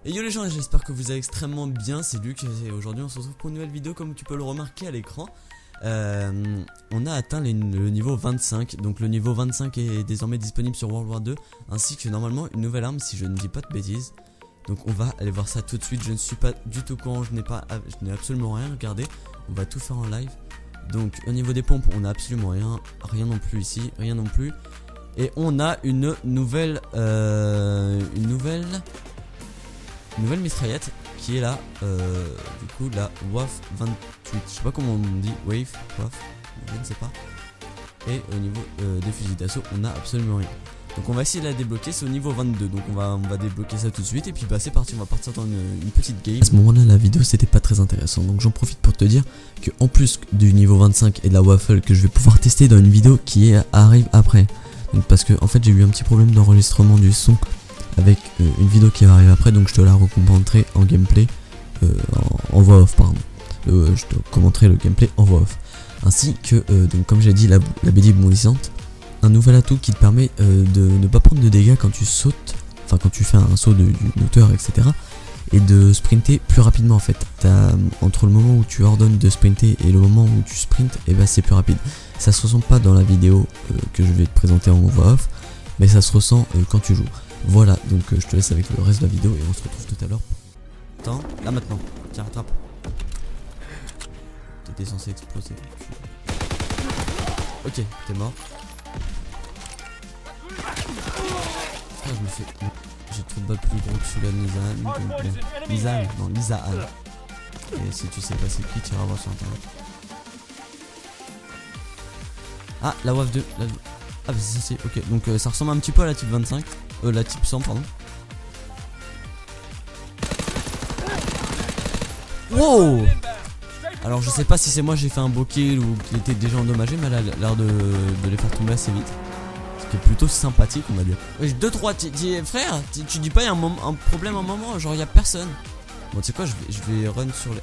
Et yo les gens, j'espère que vous allez extrêmement bien, c'est Luc et aujourd'hui on se retrouve pour une nouvelle vidéo comme tu peux le remarquer à l'écran. On a atteint le niveau 25, donc le niveau 25 est désormais disponible sur World War 2 ainsi que normalement une nouvelle arme si je ne dis pas de bêtises. Donc on va aller voir ça tout de suite, je ne suis pas du tout courant, je n'ai absolument rien regardé, on va tout faire en live. Donc au niveau des pompes on a absolument rien non plus ici, rien non plus. Et on a une nouvelle mitraillette qui est là, du coup la WAF 28, je sais pas comment on dit, WAF, je ne sais pas. Et au niveau des fusils d'assaut on a absolument rien. Donc on va essayer de la débloquer, c'est au niveau 22, donc on va débloquer ça tout de suite. Et puis bah c'est parti, on va partir dans une petite game. À ce moment là la vidéo c'était pas très intéressant, donc j'en profite pour te dire que en plus du niveau 25 et de la waffle que je vais pouvoir tester dans une vidéo qui arrive après. Donc parce que en fait j'ai eu un petit problème d'enregistrement du son avec une vidéo qui va arriver après, donc je te la recommenterai en gameplay, en voix off pardon. Je te commenterai le gameplay en voix off. Ainsi que donc comme j'ai dit la BD bondissante, un nouvel atout qui te permet de ne pas prendre de dégâts quand tu sautes, enfin quand tu fais un saut d'une hauteur etc. Et de sprinter plus rapidement en fait. Entre le moment où tu ordonnes de sprinter et le moment où tu sprintes, et bah c'est plus rapide. Ça se ressent pas dans la vidéo que je vais te présenter en voix off, mais ça se ressent quand tu joues. Voilà, donc je te laisse avec le reste de la vidéo et on se retrouve tout à l'heure. Attends, là maintenant, tiens rattrape. T'étais censé exploser. Ok, t'es mort. Ah, je me fais... J'ai trop de balles plus gros que celui-là de Lisa Anne. Et si tu sais pas c'est qui, tu iras voir sur internet. Ah, la WAF 2. Ah, bah c'est ça, ok. Donc ça ressemble un petit peu à la type 25. La type 100, pardon. Wow! Alors je sais pas si c'est moi j'ai fait un beau kill ou qu'il était déjà endommagé, mais elle a l'air de les faire tomber assez vite. Ce qui est plutôt sympathique, on va dire. 2-3, frère, tu dis pas il y a un problème à un moment, genre il y a personne. Bon, tu sais quoi, je vais run sur les...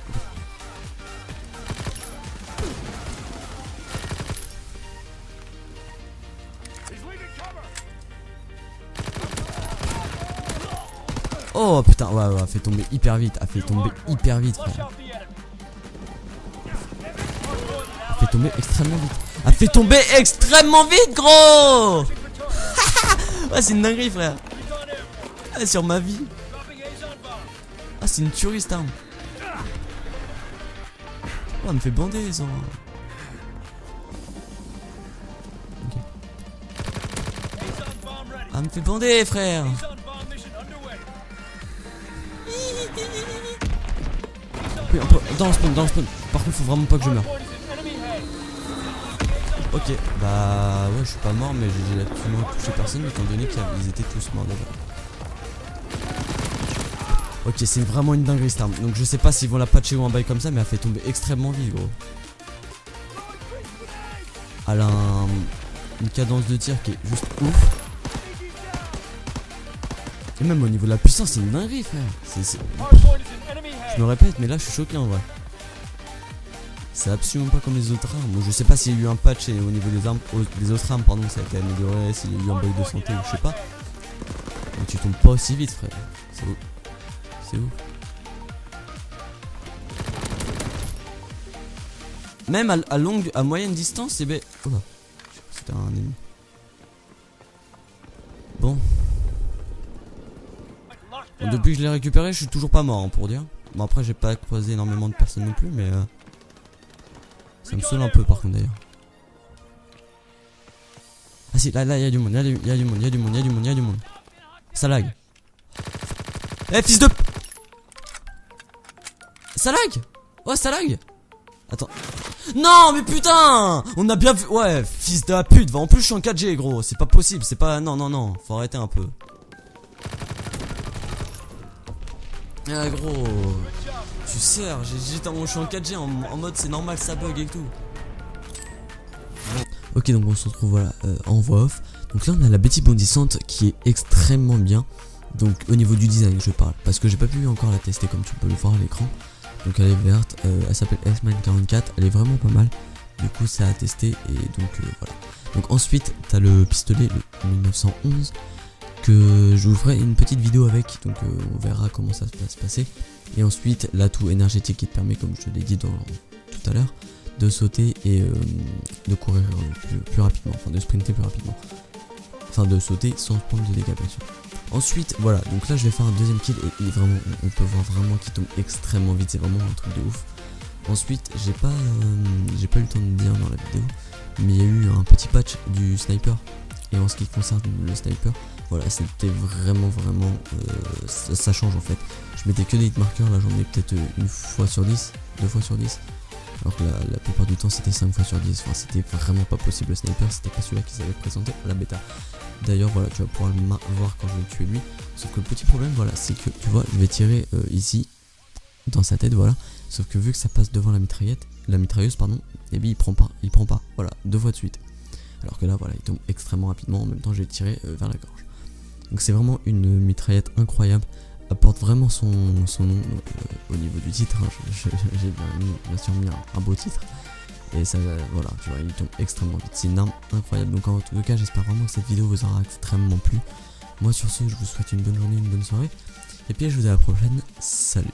Oh putain, ouais, elle fait tomber hyper vite, frère. Elle fait tomber extrêmement vite. Elle fait tomber extrêmement vite, gros. Ouais, c'est une dinguerie, frère. Ah, sur ma vie. Ah, c'est une tuerie, cette arme. Oh, elle me fait bander, ça. Okay. Ah, elle me fait bander, frère. Oui, dans le spawn. Par contre, faut vraiment pas que je meure. Ok, bah ouais, je suis pas mort, mais j'ai absolument touché personne étant donné qu'ils étaient tous morts déjà. Ok, c'est vraiment une dinguerie cette arme. Donc je sais pas s'ils vont la patcher ou un bail comme ça, mais elle fait tomber extrêmement vite, gros. Elle a une cadence de tir qui est juste ouf. Et même au niveau de la puissance, c'est une dinguerie, frère. Je me répète, mais là je suis choqué en vrai. C'est absolument pas comme les autres armes. Bon, je sais pas s'il y a eu un patch et au niveau des armes, des autres armes, pardon, ça a été amélioré, s'il y a eu un bug de santé ou je sais pas. Mais tu tombes pas aussi vite, frère. C'est ouf. C'est ouf. Même à moyenne distance, c'est bête. Oh là, c'était un ennemi. Bon, depuis que je l'ai récupéré, je suis toujours pas mort, hein, pour dire. Bon, après, j'ai pas croisé énormément de personnes non plus, mais ça me saoule un peu par contre d'ailleurs. Ah si, là il y a du monde, il y a du monde. Ça lag. Eh, fils de... Ça lag. Ouais, ça lag. Attends. Non, mais putain. On a bien vu. Ouais, fils de la pute. En plus, je suis en 4G, gros. C'est pas possible, c'est pas... Non. Faut arrêter un peu. Ah, gros. Tu sers, je suis en 4G en mode c'est normal, ça bug et tout. Ok, donc on se retrouve voilà en voix off. Donc là on a la Betty bondissante qui est extrêmement bien. Donc au niveau du design je parle, parce que j'ai pas pu encore la tester comme tu peux le voir à l'écran. Donc elle est verte, elle s'appelle S-Man 44, elle est vraiment pas mal. Du coup ça a testé et donc voilà. Donc ensuite t'as le pistolet le 1911 je vous ferai une petite vidéo avec, donc on verra comment ça va se passer. Et ensuite l'atout énergétique qui te permet, comme je te l'ai dit tout à l'heure, de sauter et de courir plus rapidement, enfin de sprinter plus rapidement. Enfin de sauter sans prendre de dégâts bien sûr. Ensuite voilà, donc là je vais faire un deuxième kill et vraiment on peut voir vraiment qu'il tombe extrêmement vite, c'est vraiment un truc de ouf. Ensuite j'ai pas eu le temps de dire dans la vidéo, mais il y a eu un petit patch du sniper. Et en ce qui concerne le sniper, voilà, c'était vraiment ça change en fait. Je mettais que des hitmarkers, là j'en ai peut-être une fois sur 10, 2 fois sur 10. Alors que la plupart du temps c'était 5 fois sur 10, enfin c'était vraiment pas possible le sniper, c'était pas celui-là qu'ils avaient présenté à la bêta. D'ailleurs voilà, tu vas pouvoir le voir quand je vais tuer lui. Sauf que le petit problème voilà, c'est que tu vois, je vais tirer ici, dans sa tête voilà. Sauf que vu que ça passe devant la mitrailleuse pardon, et bien il prend pas, voilà, 2 fois de suite. Alors que là voilà, il tombe extrêmement rapidement, en même temps je vais tirer vers la gorge. Donc c'est vraiment une mitraillette incroyable, apporte vraiment son nom, donc, au niveau du titre, hein, j'ai bien sûr mis un beau titre. Et ça voilà, tu vois, il tombe extrêmement vite, c'est une arme incroyable. Donc en tout cas j'espère vraiment que cette vidéo vous aura extrêmement plu. Moi sur ce je vous souhaite une bonne journée, une bonne soirée, et puis je vous dis à la prochaine, salut.